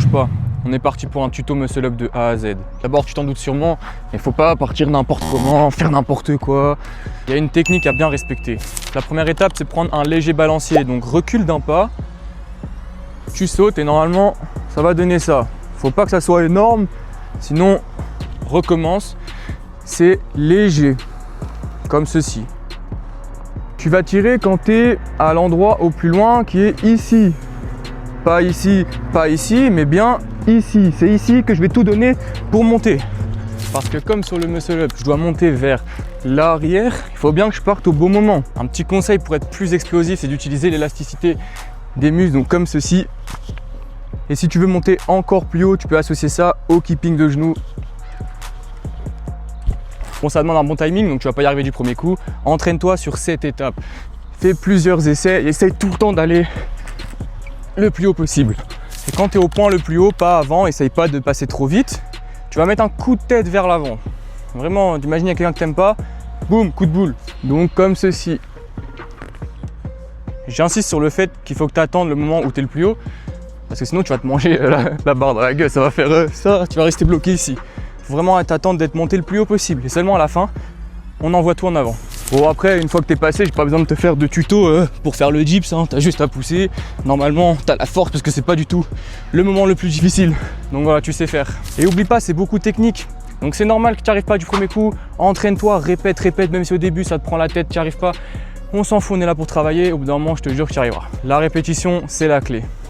bouge pas. On est parti pour un tuto muscle up de A à Z. D'abord, tu t'en doutes sûrement, mais faut pas partir n'importe comment, faire n'importe quoi. Il y a une technique à bien respecter. La première étape, c'est prendre un léger balancier. Donc recule d'un pas, tu sautes et normalement, ça va donner ça. Faut pas que ça soit énorme, sinon recommence. C'est léger, comme ceci. Tu vas tirer quand tu es à l'endroit au plus loin qui est ici. Pas ici, mais bien ici. C'est ici que je vais tout donner pour monter. Parce que comme sur le muscle up, je dois monter vers l'arrière, il faut bien que je parte au bon moment. Un petit conseil pour être plus explosif, c'est d'utiliser l'élasticité des muscles, donc comme ceci. Et si tu veux monter encore plus haut, tu peux associer ça au keeping de genoux. Bon, ça demande un bon timing, donc tu vas pas y arriver du premier coup. Entraîne-toi sur cette étape. Fais plusieurs essais et essaye tout le temps d'aller le plus haut possible. Et quand tu es au point le plus haut, pas avant, essaye pas de passer trop vite. Tu vas mettre un coup de tête vers l'avant. Vraiment, t'imagines quelqu'un que t'aimes pas, boum, coup de boule. Donc comme ceci. J'insiste sur le fait qu'il faut que tu attendes le moment où tu es le plus haut, parce que sinon tu vas te manger la barre dans la gueule, ça va faire ça, tu vas rester bloqué ici. Il faut vraiment t'attendre d'être monté le plus haut possible. Et seulement à la fin, on envoie tout en avant. Bon, après, une fois que tu es passé, j'ai pas besoin de te faire de tuto pour faire le dips, hein. Tu as juste à pousser. Normalement, tu as la force parce que c'est pas du tout le moment le plus difficile. Donc voilà, tu sais faire. Et oublie pas, c'est beaucoup technique. Donc c'est normal que tu n'y arrives pas du premier coup. Entraîne-toi, répète, même si au début ça te prend la tête, tu n'y arrives pas. On s'en fout, on est là pour travailler. Au bout d'un moment, je te jure que tu y arriveras. La répétition, c'est la clé.